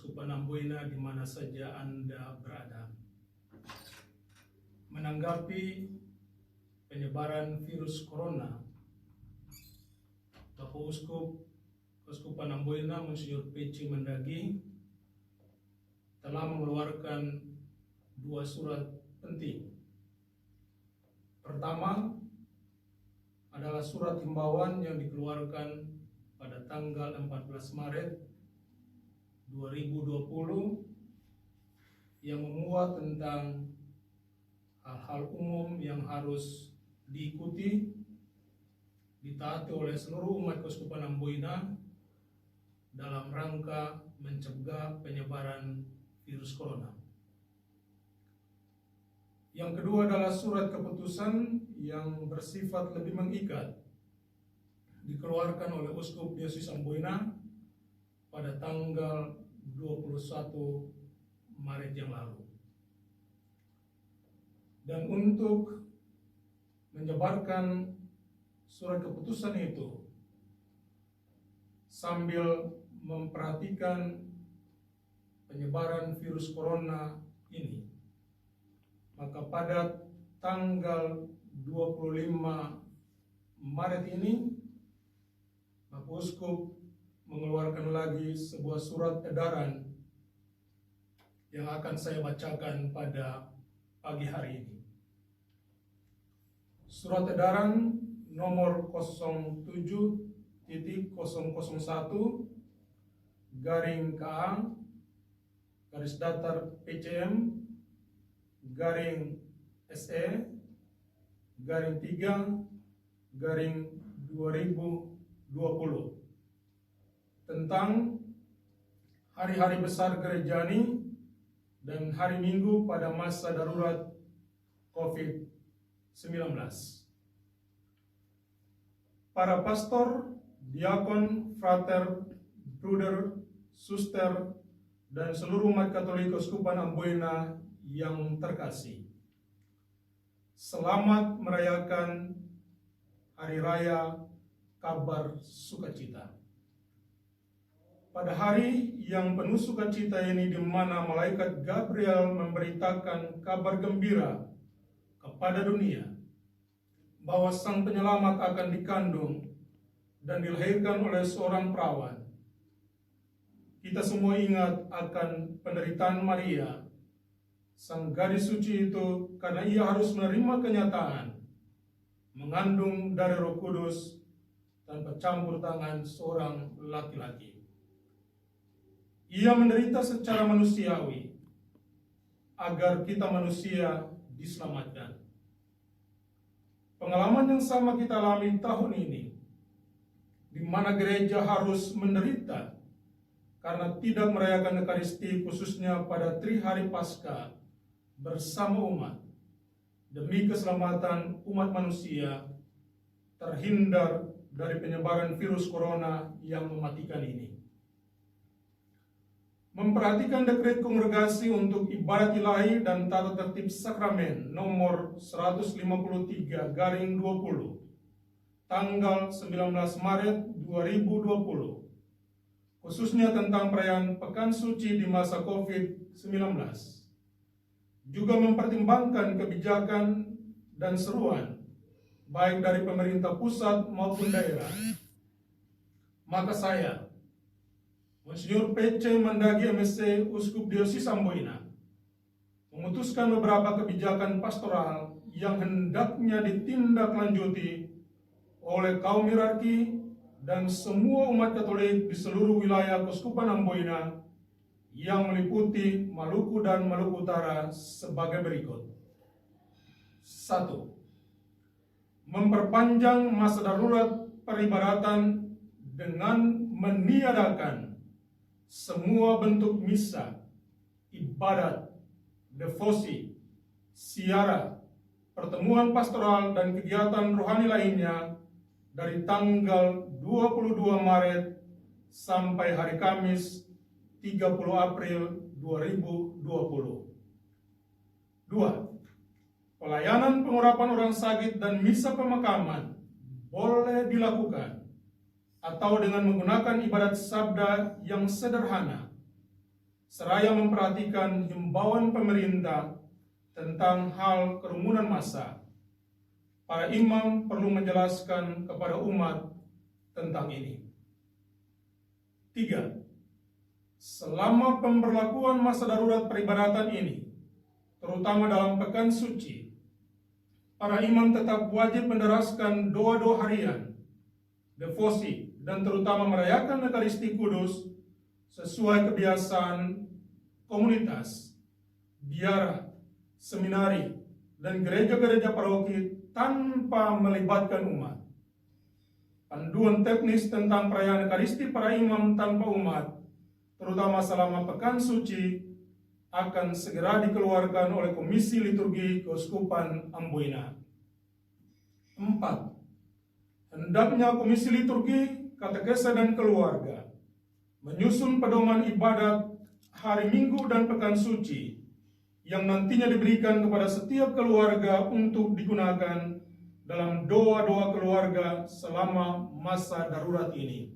Keuskupan Amboina di mana saja Anda berada. Menanggapi penyebaran virus corona, Bapak Uskup Keuskupan Amboina Monsinyur Pece Mandagi telah mengeluarkan dua surat penting. Pertama adalah surat himbauan yang dikeluarkan pada tanggal 14 Maret 2020 yang memuat tentang hal-hal umum yang harus diikuti, ditaati oleh seluruh umat Keuskupan Amboina dalam rangka mencegah penyebaran virus corona. Yang kedua adalah surat keputusan yang bersifat lebih mengikat, dikeluarkan oleh Uskup Diosis Amboina pada tanggal 21 Maret yang lalu. Dan untuk menyebarkan surat keputusan itu sambil memperhatikan penyebaran virus corona ini, maka pada tanggal 25 Maret ini Bapak Uskup mengeluarkan lagi sebuah surat edaran yang akan saya bacakan pada pagi hari ini. Surat edaran nomor 07.001 garing KA garis datar PCM garing SE garing 3 garing 2020 tentang hari-hari besar gerejani dan hari Minggu pada masa darurat COVID-19. Para pastor, diakon, frater, bruder, suster, dan seluruh umat Katolik Keuskupan Amboina yang terkasih, selamat merayakan Hari Raya Kabar Sukacita. Pada hari yang penuh sukacita ini, di mana malaikat Gabriel memberitakan kabar gembira kepada dunia bahwa Sang Penyelamat akan dikandung dan dilahirkan oleh seorang perawan, kita semua ingat akan penderitaan Maria, sang gadis suci itu, karena ia harus menerima kenyataan mengandung dari Roh Kudus tanpa campur tangan seorang laki-laki. Ia menderita secara manusiawi agar kita manusia diselamatkan. Pengalaman yang sama kita alami tahun ini, di mana gereja harus menderita karena tidak merayakan Ekaristi, khususnya pada Trihari Paskah bersama umat, demi keselamatan umat manusia terhindar dari penyebaran virus corona yang mematikan ini. Memperhatikan dekret kongregasi untuk ibadat ilahi dan tata tertib sakramen nomor 153 garing 20 tanggal 19 Maret 2020, khususnya tentang perayaan Pekan Suci di masa COVID-19, juga mempertimbangkan kebijakan dan seruan baik dari pemerintah pusat maupun daerah, maka saya, Monsinyur Pece Mandagi MSc Uskup Diosis Amboina, memutuskan beberapa kebijakan pastoral yang hendaknya ditindaklanjuti oleh kaum hierarki dan semua umat Katolik di seluruh wilayah Keuskupan Amboina yang meliputi Maluku dan Maluku Utara sebagai berikut. 1. Memperpanjang masa darurat peribadatan dengan meniadakan semua bentuk misa, ibadat, devosi, siara, pertemuan pastoral, dan kegiatan rohani lainnya dari tanggal 22 Maret sampai hari Kamis 30 April 2020. 2. Pelayanan pengurapan orang sakit dan misa pemakaman boleh dilakukan atau dengan menggunakan ibadat sabda yang sederhana seraya memperhatikan himbauan pemerintah tentang hal kerumunan massa. Para imam perlu menjelaskan kepada umat tentang ini. 3. Selama pemberlakuan masa darurat peribadatan ini, terutama dalam pekan suci, para imam tetap wajib menderaskan doa-doa harian, devosi, dan terutama merayakan Ekaristi Kudus sesuai kebiasaan komunitas, biara, seminari, dan gereja-gereja paroki tanpa melibatkan umat. Panduan teknis tentang perayaan Ekaristi para imam tanpa umat, terutama selama pekan suci, akan segera dikeluarkan oleh Komisi Liturgi Keuskupan Amboina. 4. Hendaknya Komisi Liturgi, Katekese dan Keluarga menyusun pedoman ibadat hari Minggu dan pekan suci yang nantinya diberikan kepada setiap keluarga untuk digunakan dalam doa-doa keluarga selama masa darurat ini.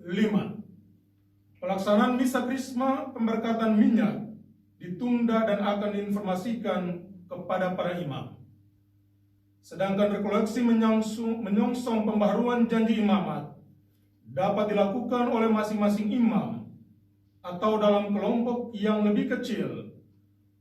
5. Pelaksanaan misa krisma pemberkatan minyak ditunda dan akan diinformasikan kepada para imam. Sedangkan rekoleksi menyongsong pembaharuan janji imamat dapat dilakukan oleh masing-masing imam atau dalam kelompok yang lebih kecil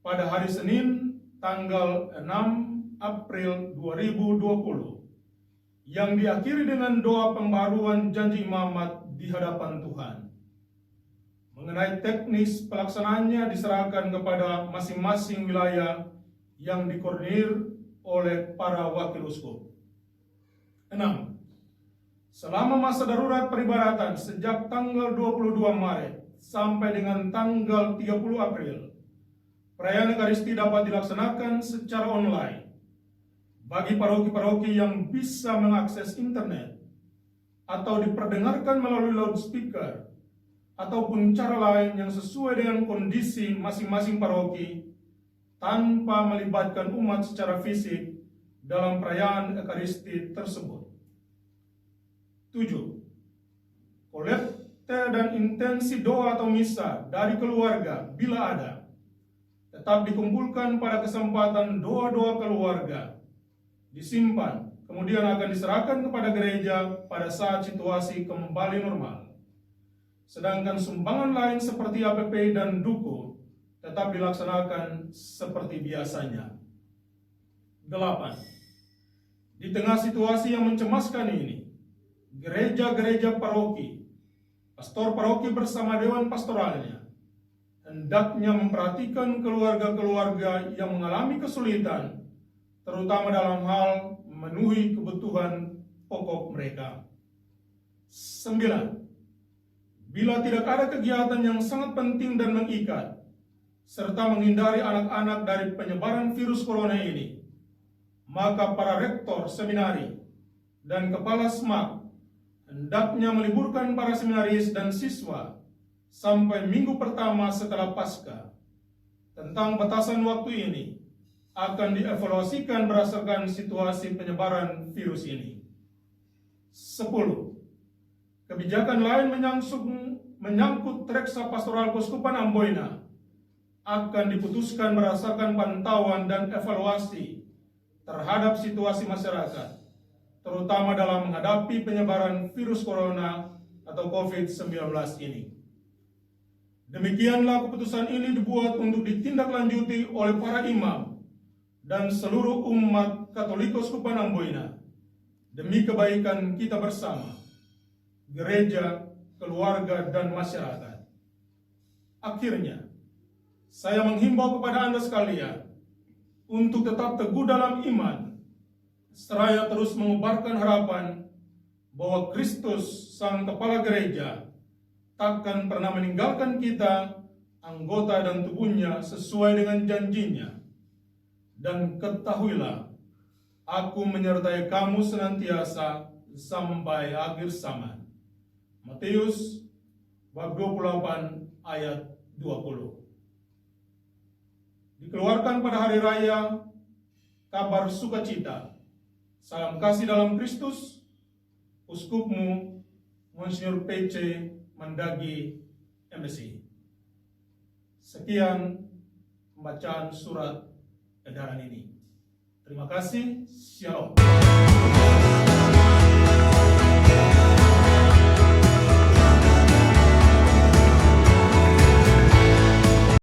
pada hari Senin tanggal 6 April 2020 yang diakhiri dengan doa pembaharuan janji imamat di hadapan Tuhan. Mengenai teknis pelaksanaannya diserahkan kepada masing-masing wilayah yang dikoordinir oleh para wakil uskup. 6. Selama masa darurat peribadatan sejak tanggal 22 Maret sampai dengan tanggal 30 April, perayaan Ekaristi dapat dilaksanakan secara online bagi paroki-paroki yang bisa mengakses internet atau diperdengarkan melalui loudspeaker ataupun cara lain yang sesuai dengan kondisi masing-masing paroki tanpa melibatkan umat secara fisik dalam perayaan Ekaristi tersebut. 7. Kolekte dan intensi doa atau misa dari keluarga bila ada tetap dikumpulkan pada kesempatan doa-doa keluarga, disimpan, kemudian akan diserahkan kepada gereja pada saat situasi kembali normal. Sedangkan sumbangan lain seperti APP dan duku tetap dilaksanakan seperti biasanya. 8. Di tengah situasi yang mencemaskan ini, gereja-gereja paroki, pastor paroki bersama dewan pastoralnya, hendaknya memperhatikan keluarga-keluarga yang mengalami kesulitan, terutama dalam hal memenuhi kebutuhan pokok mereka. 9. Bila tidak ada kegiatan yang sangat penting dan mengikat, serta menghindari anak-anak dari penyebaran virus corona ini, maka para rektor seminari dan kepala SMAK hendaknya meliburkan para seminaris dan siswa sampai minggu pertama setelah Paskah. Tentang batasan waktu ini akan dievaluasikan berdasarkan situasi penyebaran virus ini. 10. Kebijakan lain menyangkut reksa pastoral Keuskupan Amboina akan diputuskan berdasarkan pantauan dan evaluasi terhadap situasi masyarakat, terutama dalam menghadapi penyebaran virus corona atau COVID-19 ini. Demikianlah keputusan ini dibuat untuk ditindaklanjuti oleh para imam dan seluruh umat Katolik Keuskupan Amboina demi kebaikan kita bersama, gereja, keluarga, dan masyarakat. Akhirnya, saya menghimbau kepada Anda sekalian untuk tetap teguh dalam iman, seraya terus mengubarkan harapan bahwa Kristus, Sang Kepala Gereja, takkan pernah meninggalkan kita, anggota dan tubuhnya sesuai dengan janjinya. Dan ketahuilah, aku menyertai kamu senantiasa sampai akhir zaman. Matius bab 28 ayat 20. Dikeluarkan pada hari raya kabar sukacita. Salam kasih dalam Kristus, Uskupmu Monsignor PC Mandagi, MSI. Sekian pembacaan surat edaran ini. Terima kasih. Shalom.